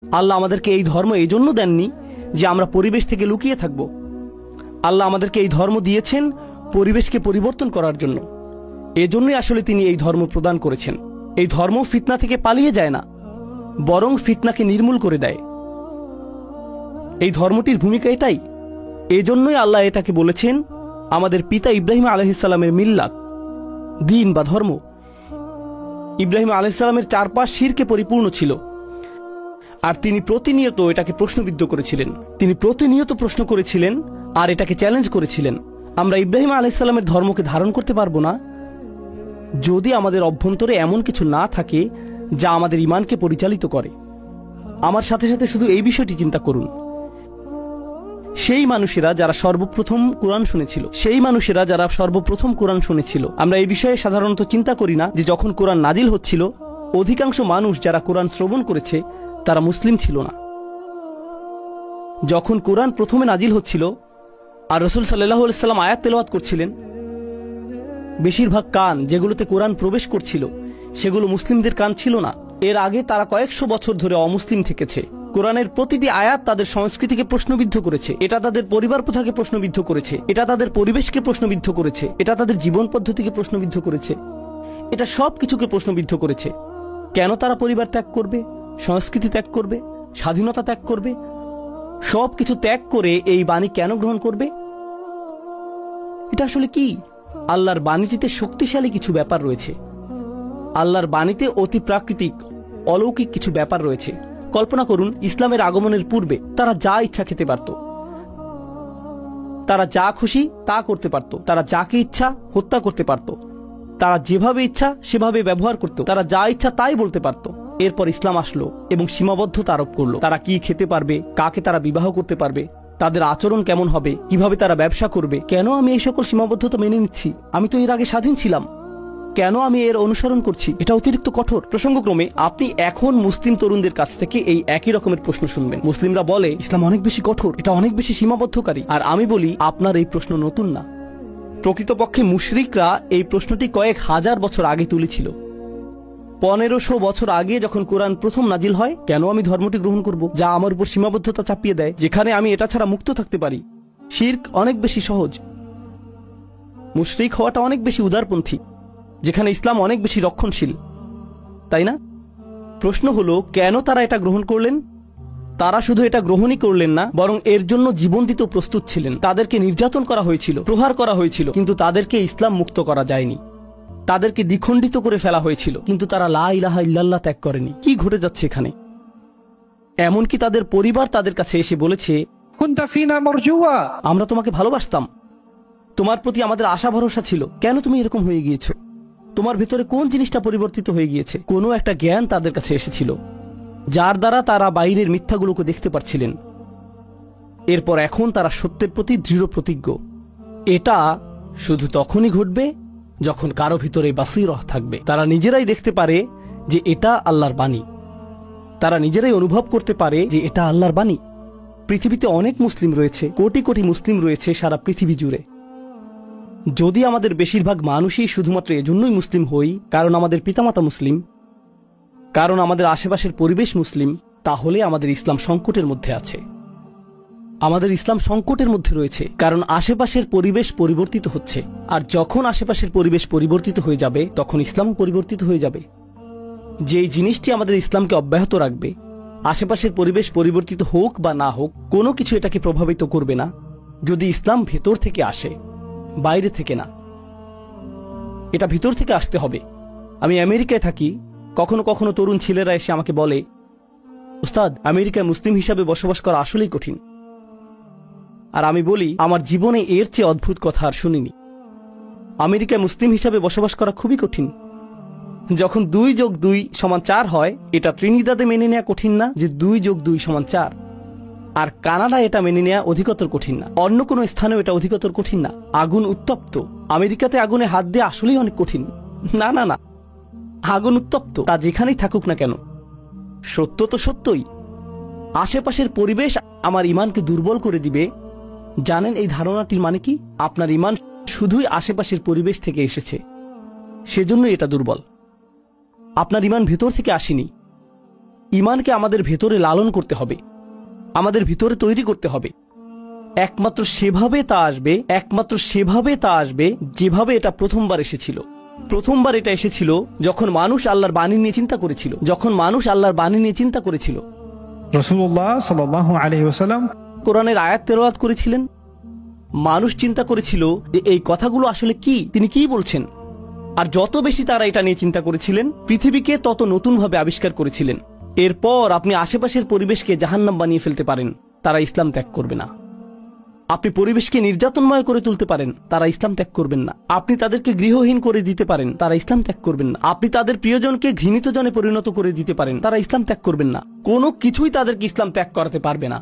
আল্লাহ আমাদেরকে এই ধর্ম এই জন্য দেননি যে আমরা পরিবেশ থেকে লুকিয়ে থাকব। আল্লাহ আমাদেরকে এই ধর্ম দিয়েছেন পরিবেশকে পরিবর্তন করার জন্য। এজন্যই আসলে তিনি এই ধর্ম প্রদান করেছেন। এই ধর্ম ফিতনা থেকে পালিয়ে যায় না, বরং ফিতনাকে নির্মূল করে দেয়। এই ধর্মটির ভূমিকা এটাই। এজন্যই আল্লাহ এটাকে বলেছেন আমাদের পিতা ইব্রাহিম আলাইহিস সালামের মিল্লাত, দিন বা ধর্ম। ইব্রাহিম আলাইহিস সালামের চারপাশ শিরকে পরিপূর্ণ ছিল, আর তিনি প্রতিনিয়ত এটাকে প্রশ্নবিদ্ধ করেছিলেন। তিনি প্রতিনিয়ত প্রশ্ন করেছিলেন আর এটাকে চ্যালেঞ্জ করেছিলেন। আমরা ইব্রাহিম আলাইহিস সালামের ধর্মকে ধারণ করতে পারবো না যদি আমাদের অভ্যন্তরে এমন কিছু না থাকে যা আমাদের ঈমানকে পরিচালিত করে। আমার সাথে সাথে শুধু এই বিষয়টি চিন্তা করুন, সেই মানুষেরা যারা সর্বপ্রথম কোরআন শুনেছিল, আমরা এই বিষয়ে সাধারণত চিন্তা করি না যে যখন কোরআন নাজিল হচ্ছিল অধিকাংশ মানুষ যারা কোরআন শ্রবণ করেছে তারা মুসলিম ছিল না। যখন কোরআন প্রথমে নাজিল হচ্ছিল আর রাসূল সাল্লাল্লাহু আলাইহি ওয়াসাল্লাম আয়াত তেলাওয়াত করছিলেন, বেশিরভাগ কান যেগুলোতে কোরআন প্রবেশ করছিল সেগুলো মুসলিমদের কান ছিল না। এর আগে তারা কয়েকশো বছর ধরে অমুসলিম থেকেছে। কোরআনের প্রতিটি আয়াত তাদের সংস্কৃতিকে প্রশ্নবিদ্ধ করেছে, এটা তাদের পরিবার প্রথাকে প্রশ্নবিদ্ধ করেছে, এটা তাদের পরিবেশকে প্রশ্নবিদ্ধ করেছে, এটা তাদের জীবন পদ্ধতিকে প্রশ্নবিদ্ধ করেছে, এটা সব কিছুকে প্রশ্নবিদ্ধ করেছে। কেন তারা পরিবার ত্যাগ করবে, সংস্কৃতি ত্যাগ করবে, স্বাধীনতা ত্যাগ করবে, সব কিছু ত্যাগ করে এই বাণী কেন গ্রহণ করবে? এটা আসলে কি? আল্লাহর বাণীটিতে শক্তিশালী কিছু ব্যাপার রয়েছে। আল্লাহর বাণীতে অতি প্রাকৃতিক অলৌকিক কিছু ব্যাপার রয়েছে। কল্পনা করুন, ইসলামের আগমনের পূর্বে তারা যা ইচ্ছা খেতে পারত, তারা যা খুশি তা করতে পারত, তারা যাকে ইচ্ছা হত্যা করতে পারত, তারা যেভাবে ইচ্ছা সেভাবে ব্যবহার করত, তারা যা ইচ্ছা তাই বলতে পারত। এরপর ইসলাম আসলো এবং সীমাবদ্ধতা আরোপ করলো। তারা কি খেতে পারবে, কাকে তারা বিবাহ করতে পারবে, তাদের আচরণ কেমন হবে, কিভাবে তারা ব্যবসা করবে। কেন আমি এই সকল সীমাবদ্ধতা মেনে নিচ্ছি? আমি তো এর আগে স্বাধীন ছিলাম, কেন আমি এর অনুসরণ করছি? এটা অতিরিক্ত কঠোর। প্রসঙ্গক্রমে আপনি এখন মুসলিম তরুণদের কাছ থেকে এই একই রকমের প্রশ্ন শুনবেন। মুসলিমরা বলে ইসলাম অনেক বেশি কঠোর, এটা অনেক বেশি সীমাবদ্ধকারী। আর আমি বলি আপনার এই প্রশ্ন নতুন না। প্রকৃতপক্ষে মুশরিকরা এই প্রশ্নটি কয়েক হাজার বছর আগে তুলেছিল। 1500 বছর আগে যখন কোরআন প্রথম নাজিল হয়, কেন আমি ধর্মটি গ্রহণ করব যা আমার উপর সীমাবদ্ধতা চাপিয়ে দেয়, যেখানে আমি এটা ছাড়া মুক্ত থাকতে পারি? শিরক অনেক বেশি সহজ, মুশরিক হওয়াটা অনেক বেশি উদারপন্থী, যেখানে ইসলাম অনেক বেশি রক্ষণশীল, তাই না? প্রশ্ন হলো কেন তারা এটা গ্রহণ করলেন? তারা শুধু এটা গ্রহণই করলেন না, বরং এর জন্য জীবন দিতেও প্রস্তুত ছিলেন। তাদেরকে নির্যাতন করা হয়েছিল, প্রহার করা হয়েছিল, কিন্তু তাদেরকে ইসলাম মুক্ত করা যায়নি। তাদেরকে দ্বিখণ্ডিত করে ফেলা হয়েছিল, কিন্তু তারা লা ইলাহা ইল্লাল্লাহ ত্যাগ করেনি। কি ঘটে যাচ্ছে এখানে? এমনকি তাদের পরিবার তাদের কাছে এসে বলেছে, কুনতা ফিনা মারজুয়া, আমরা তোমাকে ভালোবাসতাম, তোমার প্রতি আমাদের আশা ভরসা ছিল, কেন তুমি এরকম হয়ে গিয়েছো? তোমার ভেতরে কোন জিনিসটা পরিবর্তিত হয়ে গিয়েছে? কোনো একটা জ্ঞান তাদের কাছে এসেছিল যার দ্বারা তারা বাইরের মিথ্যাগুলোকে দেখতে পারছিলেন। এরপর এখন তারা সত্যের প্রতি দৃঢ় প্রতিজ্ঞ। এটা শুধু তখনই ঘটবে যখন কারো ভিতরে বাসীরহ থাকবে। তারা নিজেরাই দেখতে পারে যে এটা আল্লাহর বাণী, তারা নিজেরাই অনুভব করতে পারে যে এটা আল্লাহর বাণী। পৃথিবীতে অনেক মুসলিম রয়েছে, কোটি কোটি মুসলিম রয়েছে সারা পৃথিবী জুড়ে। যদি আমাদের বেশিরভাগ মানুষই শুধুমাত্র এজন্যই মুসলিম হই কারণ আমাদের পিতামাতা মুসলিম, কারণ আমাদের আশেপাশের পরিবেশ মুসলিম, তাহলে আমাদের ইসলাম সংকটের মধ্যে আছে। আমাদের ইসলাম সংকটের মধ্যে রয়েছে কারণ আশেপাশের পরিবেশ পরিবর্তিত হচ্ছে, আর যখন আশেপাশের পরিবেশ পরিবর্তিত হয়ে যাবে তখন ইসলামও পরিবর্তিত হয়ে যাবে। যেই জিনিসটি আমাদের ইসলামকে অব্যাহত রাখবে, আশেপাশের পরিবেশ পরিবর্তিত হোক বা না হোক, কোনো কিছু এটাকে প্রভাবিত করবে না যদি ইসলাম ভেতর থেকে আসে, বাইরে থেকে না। এটা ভিতর থেকে আসতে হবে। আমি আমেরিকায় থাকি, কখনো কখনো তরুণ ছেলেরা এসে আমাকে বলে, উস্তাদ, আমেরিকায় মুসলিম হিসাবে বসবাস করা আসলেই কঠিন। আর আমি বলি, আমার জীবনে এর চেয়ে অদ্ভুত কথা আর শুনিনি। আমেরিকায় মুসলিম হিসাবে বসবাস করা খুবই কঠিন। যখন 2+2=4 হয়, এটা ত্রিনিদাদে মেনে নেওয়া কঠিন না যে 2+2=4। আর কানাডায় এটা মেনে নেওয়া অধিকতর কঠিন না, অন্য কোনো স্থানেও এটা অধিকতর কঠিন না। আগুন উত্তপ্ত, আমেরিকাতে আগুনে হাত দিয়ে আসলেই অনেক কঠিন। না না না, আগুন উত্তপ্ত, তা যেখানেই থাকুক না কেন। সত্য তো সত্যই। আশেপাশের পরিবেশ আমার ঈমানকে দুর্বল করে দিবে। জানেন এই ধারণাটির মানে কি? আপনার ঈমান শুধুই আশেপাশের পরিবেশ থেকে এসেছে, সেজন্যই এটা দুর্বল। আপনার ঈমান ভেতর থেকে আসেনি। ইমানকে আমাদের ভেতরে লালন করতে হবে, আমাদের ভিতরে তৈরি করতে হবে। একমাত্র সেভাবে তা আসবে যেভাবে এটা প্রথমবার এসেছিল। প্রথমবার এটা এসেছিল যখন মানুষ আল্লাহর বাণী নিয়ে চিন্তা করেছিল, রাসূলুল্লাহ সাল্লাল্লাহু আলাইহি ওয়াসাল্লাম কোরআনের আয়াত তেলাওয়াত করেছিলেন। মানুষ চিন্তা করেছিল যে এই কথাগুলো আসলে কি, তিনি কি বলছেন। আর যত বেশি তারা এটা নিয়ে চিন্তা করেছিলেন, পৃথিবীকে তত নতুনভাবে আবিষ্কার করেছিলেন। এরপর আপনি আশেপাশের পরিবেশকে জাহান্নাম বানিয়ে ফেলতে পারেন, তারা ইসলাম ত্যাগ করবে না। আপনি পরিবেশকে নির্যাতনময় করে তুলতে পারেন, তারা ইসলাম ত্যাগ করবেন না। আপনি তাদেরকে গৃহহীন করে দিতে পারেন, তারা ইসলাম ত্যাগ করবেন না। আপনি তাদের প্রিয়জনকে ঘৃণিত জনে পরিণত করে দিতে পারেন, তারা ইসলাম ত্যাগ করবেন না। কোনো কিছুই তাদেরকে ইসলাম ত্যাগ করাতে পারবে না।